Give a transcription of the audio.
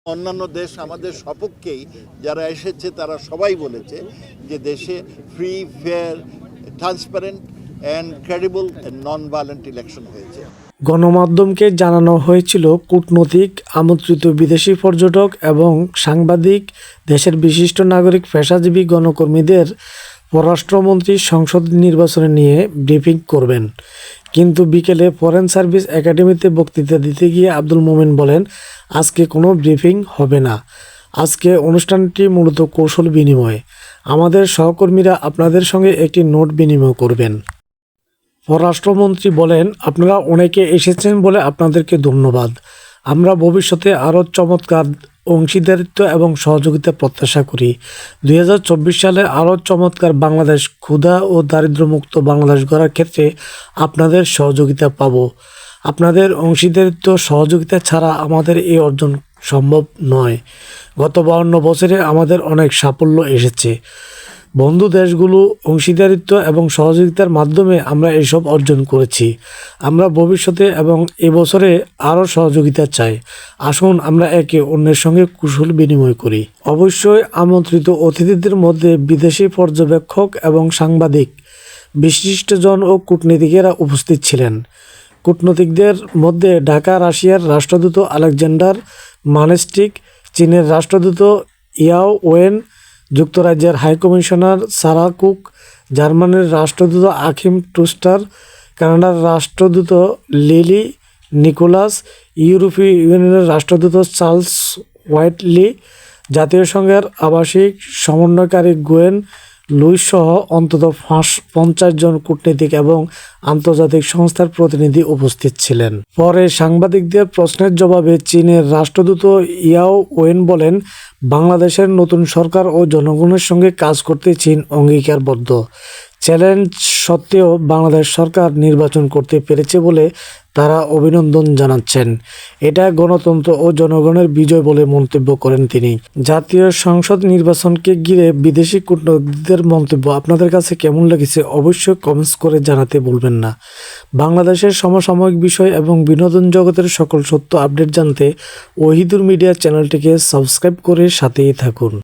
অন্যান্য দেশ আমাদের সপক্ষেই যারা এসেছে তারা সবাই বলেছে যে দেশে free, fair, transparent and credible non violent election হয়েছে। গণমাধ্যমকে জানানো হয়েছিল কূটনৈতিক, আমন্ত্রিত বিদেশি পর্যটক এবং সাংবাদিক, দেশের বিশিষ্ট নাগরিক, পেশাজীবী, গণকর্মীদের পররাষ্ট্রমন্ত্রী সংসদ নির্বাচন নিয়ে ব্রিফিং করবেন। কিন্তু বিকেলে ফরেন সার্ভিস একাডেমিতে বক্তৃতা দিতে গিয়ে আব্দুল মোমেন বলেন, আজকে কোনো ব্রিফিং হবে না। আজকে অনুষ্ঠানটি মূলত কৌশল বিনিময়। আমাদের সহকর্মীরা আপনাদের সঙ্গে একটি নোট বিনিময় করবেন। পররাষ্ট্রমন্ত্রী বলেন, আপনারা অনেকে এসেছেন বলে আপনাদেরকে ধন্যবাদ। আমরা ভবিষ্যতে আরও চমৎকার অংশীদারিত্ব এবং সহযোগিতা প্রত্যাশা করি। 2024 সালে আরও চমৎকার বাংলাদেশ, ক্ষুধা ও দারিদ্র্যমুক্ত বাংলাদেশ গড়ার ক্ষেত্রে আপনাদের সহযোগিতা পাব। আপনাদের অংশীদারিত্ব, সহযোগিতা ছাড়া আমাদের এই অর্জন সম্ভব নয়। গত 52 বছরে আমাদের অনেক সাফল্য এসেছে। বন্ধু দেশগুলো অংশীদারিত্ব এবং সহযোগিতার মাধ্যমে আমরা এসব অর্জন করেছি। আমরা ভবিষ্যতে এবং এবছরে আরও সহযোগিতা চাই। আসুন আমরা একে অন্যের সঙ্গে কুশল বিনিময় করি। অবশ্যই আমন্ত্রিত অতিথিদের মধ্যে বিদেশি পর্যবেক্ষক এবং সাংবাদিক, বিশিষ্টজন ও কূটনীতিকেরা উপস্থিত ছিলেন। কূটনীতিকদের মধ্যে ঢাকা রাশিয়ার রাষ্ট্রদূত আলেকজান্ডার মানেস্টিক, চীনের রাষ্ট্রদূত ইয়াও ওয়েন, যুক্তরাজ্যের হাইকমিশনার সারা কুক, জার্মানির রাষ্ট্রদূত আকিম টুস্টার, কানাডার রাষ্ট্রদূত লিলি নিকোলাস, ইউরোপীয় ইউনিয়নের রাষ্ট্রদূত চার্লস হোয়াইটলি, জাতীয় সংঘের আবাসিক সমন্বয়কারী গোয়েন লুইস সহ অন্তত 50 জন কূটনীতিক এবং আন্তর্জাতিক সংস্থার প্রতিনিধি উপস্থিত ছিলেন। পরে সাংবাদিকদের প্রশ্নের জবাবে চীনের রাষ্ট্রদূত ইয়াও ওয়েন বলেন, বাংলাদেশের নতুন সরকার ও জনগণের সঙ্গে কাজ করতে চীন অঙ্গীকারবদ্ধ। চ্যালেঞ্জ সত্ত্বেও বাংলাদেশ সরকার নির্বাচন করতে পেরেছে বলে তারা অভিনন্দন জানাচ্ছেন। এটা গণতন্ত্র ও জনগণের বিজয় বলে মন্তব্য করেন তিনি। জাতীয় সংসদ নির্বাচনকে ঘিরে বিদেশি কূটনীতিকদের মন্তব্য আপনাদের কাছে কেমন লেগেছে অবশ্যই কমেন্টস করে জানাতে ভুলবেন না। বাংলাদেশের সমসাময়িক বিষয় এবং বিনোদন জগতের সকল সত্য আপডেট জানতে ওহিদুর মিডিয়া চ্যানেলটিকে সাবস্ক্রাইব করে সাথেই থাকুন।